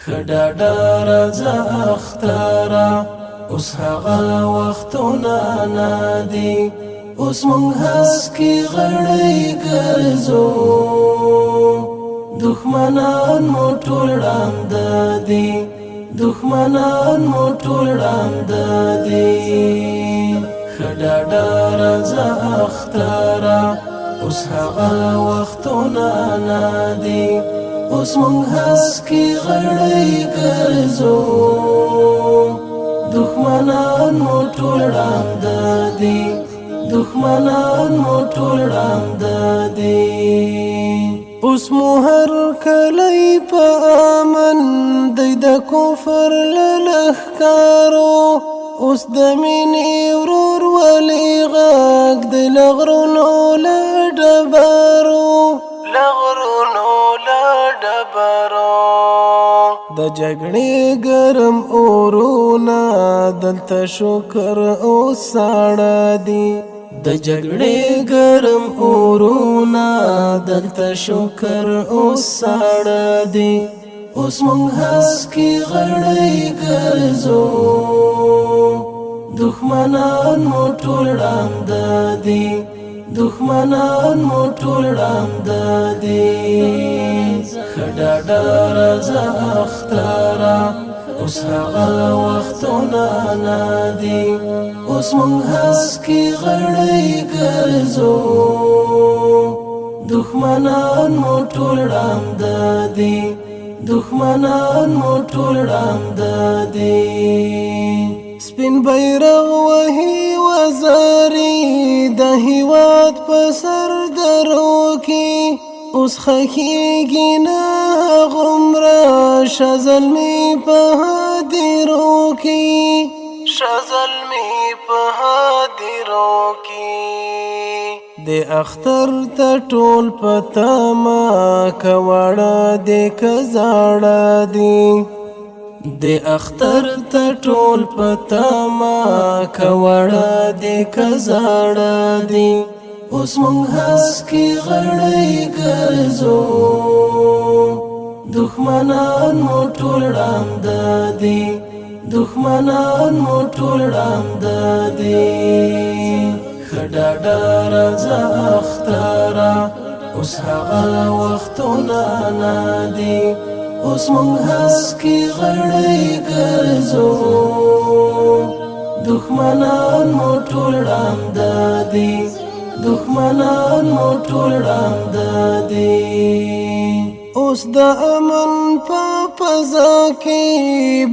خډاډا راځه اخترا اوس هغه وختونه نادي اوس مونږ هسکي غړی ګرځو دښمنان مو ټول ړانده دي دښمنان مو ټول ړانده دي خډاډا راځه اخترا اوس هغه وختونه نادي اوس مونږ هسکي غړی ګرځو دښمنان مو ټول ړانده دي دښمنان مو ټول ړانده دي اوس مو هر کلی په امن دی د کفر له لښکارو اوس د مینې ورور ولې غږ دی له غرونو له ډبرو د جګړې ګرم اورونه دلته شکر او ساړه دي د جګړې ګرم اورونه دلته شکر او ساړه دي اوس مونږ هسکي غړی ګرځو دښمنان مو ټول ړانده دي دښمنان مو ټول ړانده دي خډاډا راځه اخترا اوس هغه وختونه نادي اوس مونږ هسکي غړی ګرځو دښمنان مو ټول ړانده دي دښمنان مو ټول ړانده دي سپین بیرغ وهي وزاري د هیواد په سر درو کې اوس خخیږي نه غمره شزلمی په هدیرو کې د اختر ته ټول په تما کواړه د کزاړه دي د اختر ته ټول په تما کواړه د کزاړه دي اوس مونږ هسکي غړی ګرځو دښمنان مو ټول ړانده دي دښمنان مو ټول ړانده دي خډاډا راځه اخترا اوس هغه وختونه نادي اوس مونږ هسکي غړی ګرځو دښمنان مو ټول ړانده دي دښمنان مو ټول ړانده دي اوس د امن په فضا کې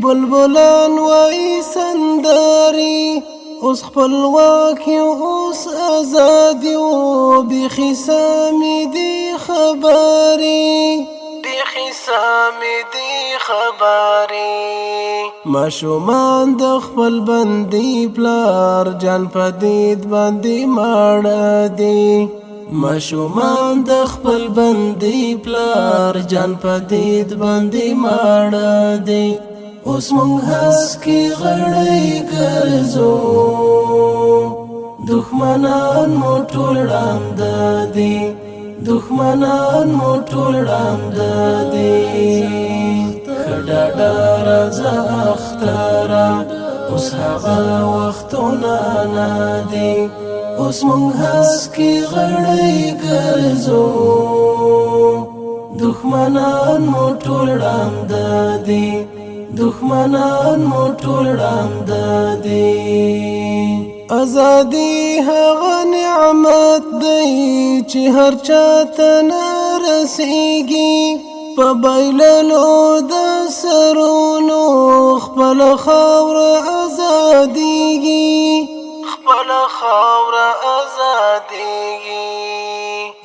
بلبلان وایي سندري اوس خپلواک یو اوس آزاد یو بیخي سمې دي خبرې ماشومان د خپل بندي پلار جان په دید باندې ماړه دي ماشومان د خپل بندي پلار جان په دید باندې ماړه دي اوس مونږ هسکي غړی ګرځو دښمنان مو ټول ړانده دي دښمنان مو ټول ړانده دي خډاډا راځه اخترا اوس هغه وختونه نادي اوس مونږ هسکي غړی ګرځو دښمنان مو ټول ړانده دي دښمنان مو ټول ړانده دي ازادي هغه نعمت دی چې هر چاته نه رسیږي په بایللو د سرونو خپل خاوره ازادیږي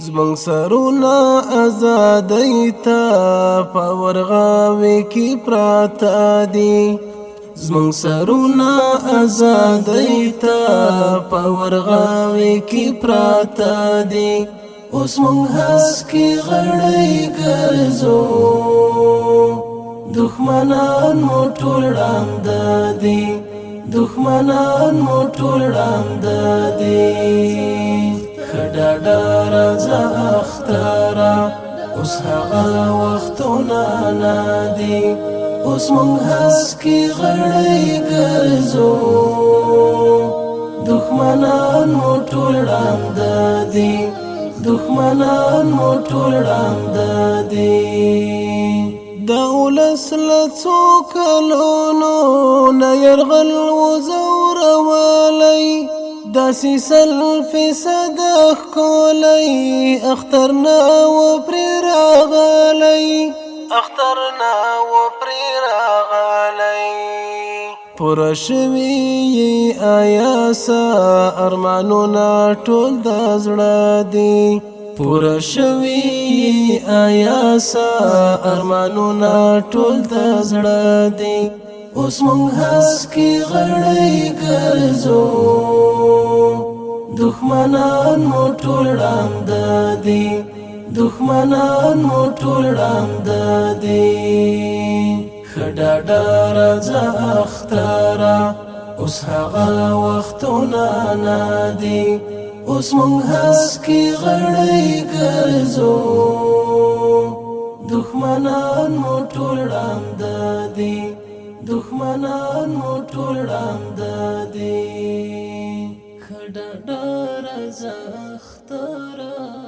زمونږ سرونه ازادۍ ته په ورغاوي کې پراته دي زمونږ سرونه ازادۍ ته په ورغاوي کې پراته دي اوس مونږ هسکي غړی ګرځو دښمنان مو ټول ړانده دي دښمنان مو ټول ړانده دي خډاډا راځه اخترا اوس هغه وختونه نادي اوس مونږ هسکي غړی ګرځو دښمنان مو ټول ړانده دي دښمنان مو ټول ړانده دي د ولس له څو کلونو نه یرغل وځورولی داسې 100% ښکلی اختر نه و پرې راغلی اختر نه و پرې راغلی پوره شوي آیاسه ارمانونه ټول د زړه دي پوره شوي آیاسه ارمانونه ټول د زړه دي اوس مونږ هسکي غړی ګرځو دښمنان مو ټول ړانده دي دښمنان مو ټول ړانده دي ښه ډاډه راځه اختره اوس هغه وختونه نه دي اوس مونږ هسکي غړی ګرځو دښمنان مو ټول ړانده دي دښمنان مو ټول ړانده دي ښه ډاډه راځه اختره